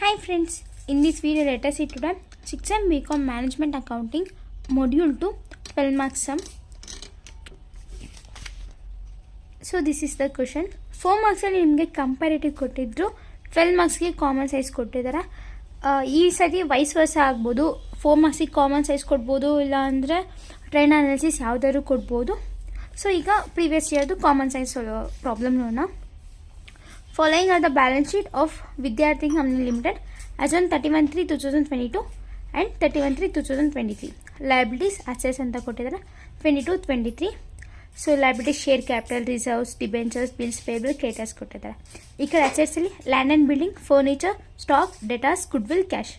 Hi friends, in this video let us see today 6M BCom Management Accounting Module 2 12 marks sum. So this is the question. 4 marks ಅಲ್ಲಿ ನಿಮಗೆ comparative ಕೊಟ್ಟಿದ್ರು, 12 ಮಾರ್ಕ್ಸ್ಗೆ common size ಕೊಟ್ಟಿದ್ದಾರೆ. ಈ ಸರಿ wise ವರ್ಸ ಆಗ್ಬೋದು, 4 ಮಾರ್ಕ್ಸಿಗೆ common size ಕೊಡ್ಬೋದು, ಇಲ್ಲ ಅಂದರೆ ಟ್ರೆಂಡ್ ಅನಾಲಿಸಿಸ್ ಯಾವುದಾದ್ರು ಕೊಡ್ಬೋದು. ಸೊ ಈಗ ಪ್ರೀವಿಯಸ್ ಇಯರ್ದು ಕಾಮನ್ ಸೈಜ್ ಪ್ರಾಬ್ಲಮ್ ನೋಡೋಣ. Following are the balance sheet of Vidyarthi Company Limited as on 31/3/2022 and 31/3/2023. Liabilities, assets ಅಂತ ಕೊಟ್ಟಿದ್ದಾರೆ 22-23. So liabilities, share capital, reserves, debentures, bills payable, creditors ಕೊಟ್ಟಿದ್ದಾರೆ. ಈ ಕಡೆ assets ಅಲ್ಲಿ land and building, furniture, stock, debtors, goodwill, cash.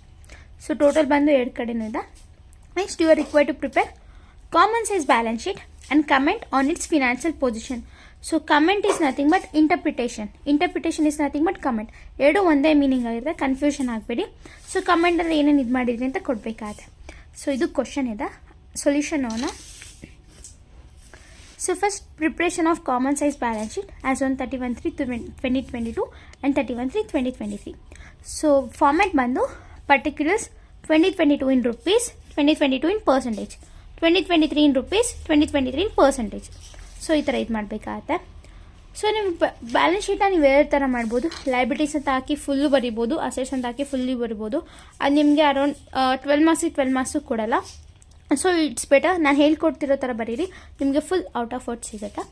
So total ಬಂದು ಎರಡು ಕಡೆನೂ ಇದೆ. Next you are required to prepare common size balance sheet and comment on its financial position. So comment is nothing but interpretation is nothing but comment, ಎರಡು ಒಂದೇ meaning ಆಗಿರುತ್ತೆ, confusion ಆಗಬೇಡಿ. So comment ಅಂದರೆ ಏನೇನು ಇದು ಮಾಡಿದ್ರಿ ಅಂತ ಕೊಡಬೇಕಾಗುತ್ತೆ. ಸೊ ಇದು ಕ್ವಶನ್ ಇದೆ, ಸೊಲ್ಯೂಷನ್ ನೋಡೋಣ. So first preparation of common size balance sheet as on 31/3/2022 and 31/3/2023. So format ಬಂದು particulars 2022 in rupees, 2022 in percentage, 2023 in rupees, 2023 in percentage. So ಈ ಥರ ಇದು ಮಾಡಬೇಕಾಗತ್ತೆ. ಸೊ ನೀವು ಬ್ಯಾಲೆನ್ಸ್ ಶೀಟ್ನ ನೀವು ಬೇರೆ ಥರ ಮಾಡ್ಬೋದು. ಲೈಬಿಲಿಟೀಸ್ ಅಂತ ಹಾಕಿ ಫುಲ್ಲು ಬರಿಬೋದು, ಅಸೆಟ್ಸ್ ಅಂತ ಹಾಕಿ ಫುಲ್ಲಿ ಬರಿಬೋದು. ಅದು ನಿಮಗೆ ಅರೌಂಡ್ 12 ಮಾರ್ಕ್ಸು ಕೊಡಲ್ಲ. ಸೊ ಇಟ್ಸ್ ಬೆಟರ್ ನಾನು ಹೇಳ್ಕೊಡ್ತಿರೋ ಥರ ಬರೀರಿ, ನಿಮಗೆ ಫುಲ್ ಔಟ್ ಆಫ್ ಔಟ್ ಸಿಗುತ್ತೆ.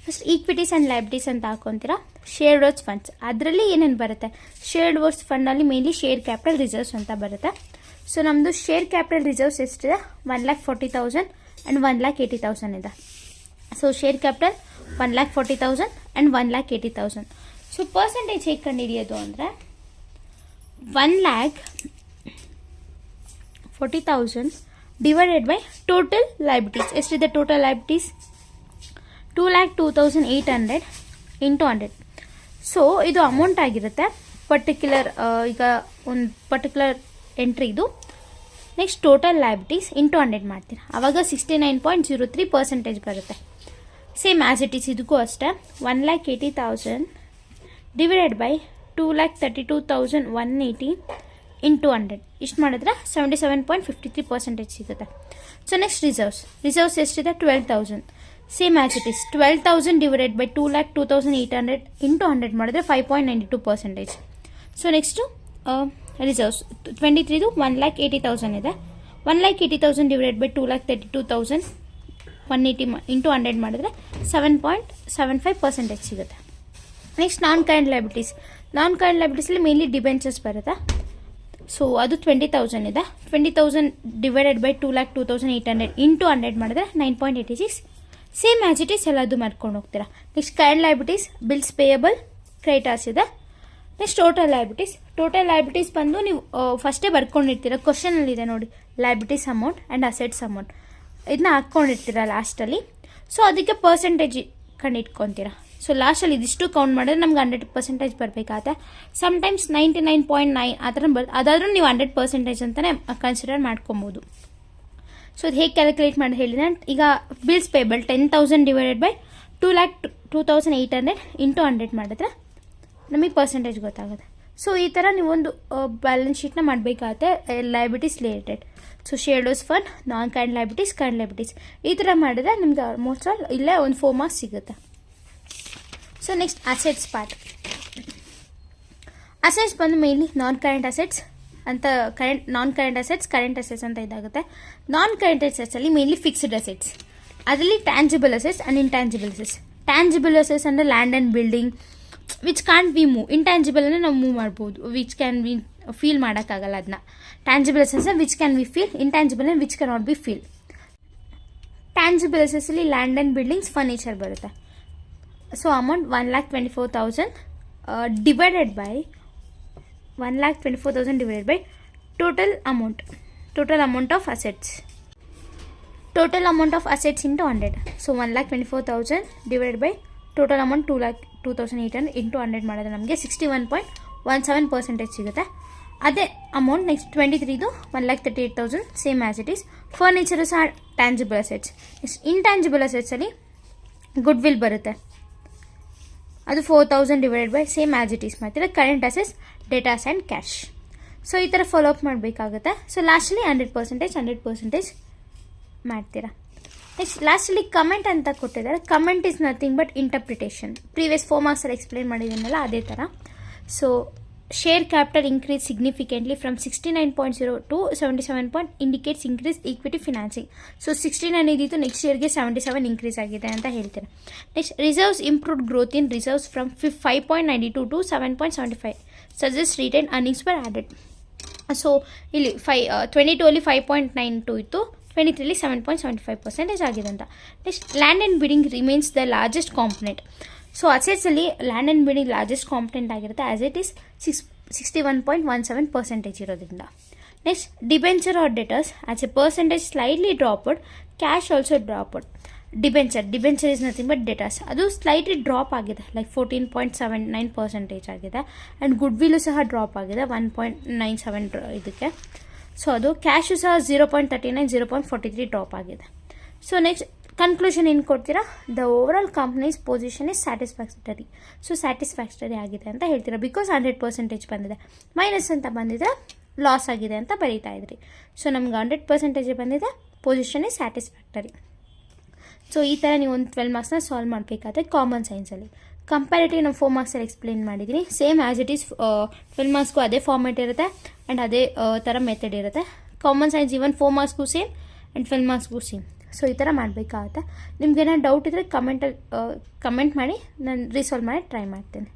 ಫಸ್ಟ್ ಈಕ್ವಿಟೀಸ್ ಆ್ಯಂಡ್ ಲೈಬಿಲಿಟೀಸ್ ಅಂತ ಹಾಕೊತೀರಾ. ಶೇರ್ಡ್ ವರ್ಸ್ ಫಂಡ್ಸ್, ಅದರಲ್ಲಿ ಏನೇನು ಬರುತ್ತೆ, ಶೇರ್ಡ್ ವರ್ಸ್ ಫಂಡಲ್ಲಿ ಮೇನ್ಲಿ ಶೇರ್ ಕ್ಯಾಪಿಟಲ್ ರಿಸರ್ವ್ಸ್ ಅಂತ ಬರುತ್ತೆ. ಸೊ ನಮ್ಮದು ಶೇರ್ ಕ್ಯಾಪಿಟಲ್ ರಿಸರ್ವ್ಸ್ ಎಷ್ಟಿದೆ, 1,40,000 ಆ್ಯಂಡ್ 1,80,000 ಇದೆ. So share capital 1,40,000 and 1,80,000. So percentage ಹೇಗೆ ಕಂಡುಹಿಡಿಯೋದು ಅಂದರೆ 1,40,000 ಡಿವೈಡೆಡ್ ಬೈ ಟೋಟಲ್ ಲೈಬಿಲಿಟೀಸ್. ಎಷ್ಟಿದೆ ಟೋಟಲ್ ಲೈಬಿಲಿಟೀಸ್, 2,02,800 ಇಂಟು 100. ಸೊ ಇದು ಅಮೌಂಟ್ ಆಗಿರುತ್ತೆ ಪರ್ಟಿಕ್ಯುಲರ್, ಈಗ ಒಂದು ಪರ್ಟಿಕ್ಯುಲರ್ ಎಂಟ್ರಿ ಇದು. ನೆಕ್ಸ್ಟ್ ಟೋಟಲ್ ಲೈಬಿಲಿಟೀಸ್ ಇಂಟು 100 ಮಾಡ್ತೀರಾ, ಆವಾಗ 69.03% ಬರುತ್ತೆ. ಸೇಮ್ ಆ್ಯಸ್ ಇಟ್ ಈಸ್ ಇದಕ್ಕೂ ಅಷ್ಟೇ, 1,80,000 ಡಿವೈಡೆಡ್ ಬೈ 2,32,180 ಇಂಟು 100. ಇಷ್ಟು ಮಾಡಿದ್ರೆ 77.53% ಸಿಗುತ್ತೆ. ಸೊ ನೆಕ್ಸ್ಟ್ ರಿಸರ್ವ್ಸ್ ಎಷ್ಟಿದೆ, 12,000. Same as it is 12,000 divided by 2,02,800 into 100 ಮಾಡಿದ್ರೆ 5.92%. ಸೊ ನೆಕ್ಸ್ಟು ರಿಸರ್ವ್ಸ್ 23ದು 1,80,000 ಇದೆ. 1,80,000 ಡಿವೈಡೆಡ್ ಬೈ 2,32,180 ಇಂಟು 100 ಮಾಡಿದ್ರೆ 7.75% ಸಿಗುತ್ತೆ. ನೆಕ್ಸ್ಟ್ ನಾನ್ ಕರೆಂಟ್ ಲೈಬಿಲಿಟೀಸಲ್ಲಿ ಮೇನ್ಲಿ ಡಿಬೆಂಚರ್ಸ್ ಬರುತ್ತೆ. ಸೊ ಅದು 20,000 ಇದೆ. 20,000 ಡಿವೈಡೆಡ್ ಬೈ 2,02,800 ಇಂಟು 100 ಮಾಡಿದ್ರೆ 9.86. ಸೇಮ್ ಆ್ಯಸ್ ಇಟ್ ಈಸ್ ಎಲ್ಲದು ಮಾಡ್ಕೊಂಡು ಹೋಗ್ತೀರಾ. Next current liabilities, bills payable, creditors ಇದೆ. ನೆಕ್ಸ್ಟ್ ಟೋಟಲ್ ಲೈಬಿಲಿಟೀಸ್ ಬಂದು ನೀವು ಫಸ್ಟೇ ಬರ್ಕೊಂಡಿರ್ತೀರ, ಕ್ವಶನಲ್ಲಿದೆ ನೋಡಿ, liabilities amount and assets amount ಇದನ್ನ ಹಾಕ್ಕೊಂಡಿರ್ತೀರ ಲಾಸ್ಟಲ್ಲಿ. ಸೊ ಅದಕ್ಕೆ ಪರ್ಸೆಂಟೇಜ್ ಕಂಡಿಟ್ಕೊತೀರ. ಸೊ ಲಾಸ್ಟಲ್ಲಿ ಇದಿಷ್ಟು ಕೌಂಟ್ ಮಾಡಿದ್ರೆ ನಮ್ಗೆ 100% ಬರಬೇಕಾಗತ್ತೆ. ಸಮ್ಟೈಮ್ಸ್ 99.9 ಆ ಥರ ಅದಾದರೂ ನೀವು 100% ಅಂತಲೇ ಕನ್ಸಿಡರ್ ಮಾಡ್ಕೊಬೋದು. ಸೊ ಅದು ಹೇಗೆ ಕ್ಯಾಲ್ಕುಲೇಟ್ ಮಾಡಿ ಹೇಳಿದ್ರೆ, ಈಗ bills payable 10,000 divided by 2,02,800 into 100 ಮಾಡಿದ್ರೆ ನಮಗೆ ಪರ್ಸೆಂಟೇಜ್ ಗೊತ್ತಾಗುತ್ತೆ. ಸೊ ಈ ಥರ ನೀವೊಂದು ಬ್ಯಾಲೆನ್ಸ್ ಶೀಟ್ನ ಮಾಡಬೇಕಾಗತ್ತೆ liabilities related. So shareholders fund, non current liabilities ಈ ಥರ ಮಾಡಿದ್ರೆ ನಿಮ್ಗೆ ಆಲ್ಮೋಸ್ಟ್ ಆಲ್ ಇಲ್ಲೇ ಒಂದು 4 ಮಾರ್ಕ್ಸ್ ಸಿಗುತ್ತೆ. So next assets part. Assets ಬಂದು mainly non current assets current assets ಅಂತ ಇದಾಗುತ್ತೆ. ನಾನ್ ಕರೆಂಟ್ ಅಸೆಟ್ಸಲ್ಲಿ ಮೇನ್ಲಿ ಫಿಕ್ಸ್ಡ್ ಅಸೆಟ್ಸ್, ಅದರಲ್ಲಿ tangible assets and intangible assets. Tangible assets ಅಂದರೆ land and building which can't we move. Intangible ಅಂದರೆ ನಾವು move ಮಾಡ್ಬೋದು, which can we feel ಮಾಡೋಕ್ಕಾಗಲ್ಲ ಅದನ್ನ. Tangible assets which can we feel, intangible which cannot be feel. Tangible ಅಸೆಟ್ಸಲ್ಲಿ land and buildings, furniture ಬರುತ್ತೆ. So amount 1,24,000 divided by 1,24,000 divided by total amount of assets into 100. So 1,24,000 divided by total amount 2,02,800 into 100 ಮಾಡಿದ್ರೆ ನಮಗೆ 61.17% ಸಿಗುತ್ತೆ. ಅದೇ amount next 23ದು 1,38,000 same as it is. Furniture ಸಹ tangible assets. Intangible ಅಸೆಟ್ಸಲ್ಲಿ goodwill ಬರುತ್ತೆ, ಅದು 4,000 divided by same as it is ಮಾಡ್ತೀರಾ. Current assets, debtors and cash. So ಈ ಥರ ಫಾಲೋ ಅಪ್ ಮಾಡಬೇಕಾಗುತ್ತೆ. ಸೊ ಲಾಸ್ಟಲ್ಲಿ 100% ಮಾಡ್ತೀರಾ. ನೆಕ್ಸ್ಟ್ ಲಾಸ್ಟಲ್ಲಿ ಕಮೆಂಟ್ ಅಂತ ಕೊಟ್ಟಿದ್ದಾರೆ. Comment is nothing but interpretation. Previous 4 ಮಾರ್ಕ್ಸಲ್ಲಿ ಎಕ್ಸ್ಪ್ಲೇನ್ ಮಾಡಿದ್ದೀನಲ್ಲ ಅದೇ ಥರ. So share capital increase significantly from 69.0 to 77 indicates increase equity financing. So 69 ಇದ್ದಿತ್ತು, ನೆಕ್ಸ್ಟ್ ಇಯರ್ಗೆ 77 ಇನ್ಕ್ರೀಸ್ ಆಗಿದೆ ಅಂತ ಹೇಳ್ತೀರಾ. Next reserves improved growth in reserves from 5.92 to 7.75 suggest retain earnings were added. So ಇಲ್ಲಿ 22 ಅಲ್ಲಿ 5.92 ಇತ್ತು, 23 7.75% ಆಗಿದೆ ಅಂತ. Next land and building remains the largest component. So ಅಸೆಟ್ಸಲ್ಲಿ land and building largest component ಆಗಿರುತ್ತೆ, ಆಸ್ ಇಟ್ ಈಸ್ 61.17% ಇರೋದ್ರಿಂದ. Next debenture are debtors as a percentage slightly dropped, cash also dropped. Debenture is nothing but debtors, ಅದು slightly drop ಆಗಿದೆ, like 14.79% ಆಗಿದೆ. And goodwill ಸಹ drop ಆಗಿದೆ 1.97 ಇದಕ್ಕೆ. So ಅದು cash ಸಹ 0.39 0.43 ಡ್ರಾಪ್ ಆಗಿದೆ. ಸೊ ನೆಕ್ಸ್ಟ್ ಕನ್ಕ್ಲೂಷನ್ ಏನು ಕೊಡ್ತೀರಾ? The overall companies position is satisfactory. So satisfactory ಆಗಿದೆ ಅಂತ ಹೇಳ್ತೀರಾ, ಬಿಕಾಸ್ 100% ಬಂದಿದೆ. ಮೈನಸ್ ಅಂತ ಬಂದಿದೆ, ಲಾಸ್ ಆಗಿದೆ ಅಂತ ಬರೀತಾ ಇದ್ರಿ. ಸೊ ನಮ್ಗೆ 100% ಬಂದಿದೆ, ಪೊಸಿಷನ್ ಇಸ್ ಸ್ಯಾಟಿಸ್ಫ್ಯಾಕ್ಟರಿ. ಸೊ ಈ ಥರ ನೀವು ಒಂದು 12 ಮಾರ್ಕ್ಸ್ನ ಸಾಲ್ವ್ ಮಾಡಬೇಕಾದ್ರೆ ಕಾಮನ್ ಸೈನ್ಸಲ್ಲಿ. ಕಂಪ್ಯಾರಿಟಿವ್ ನಾವು 4 ಮಾರ್ಕ್ಸಲ್ಲಿ ಎಕ್ಸ್ಪ್ಲೇನ್ ಮಾಡಿದ್ದೀನಿ. ಸೇಮ್ ಆ್ಯಸ್ ಇಟ್ ಈಸ್ 12 ಮಾರ್ಕ್ಸ್ಗೂ ಅದೇ ಫಾರ್ಮೇಟ್ ಇರುತ್ತೆ ಆ್ಯಂಡ್ ಅದೇ ಥರ ಮೆಥಡ್ ಇರುತ್ತೆ. ಕಾಮನ್ ಸೈನ್ಸ್ ಈವನ್ 4 ಮಾರ್ಕ್ಸ್ಗೂ ಸೇಮ್ ಆ್ಯಂಡ್ 12 ಮಾರ್ಕ್ಸ್ಗೂ ಸೇಮ್. ಸೊ ಈ ಥರ ಮಾಡಬೇಕಾಗುತ್ತೆ. ನಿಮ್ಗೇನಾದ್ರು ಡೌಟ್ ಇದ್ದರೆ ಕಮೆಂಟ್ ಮಾಡಿ, ನಾನು ರೀಸಾಲ್ವ್ ಮಾಡಿ ಟ್ರೈ ಮಾಡ್ತೇನೆ.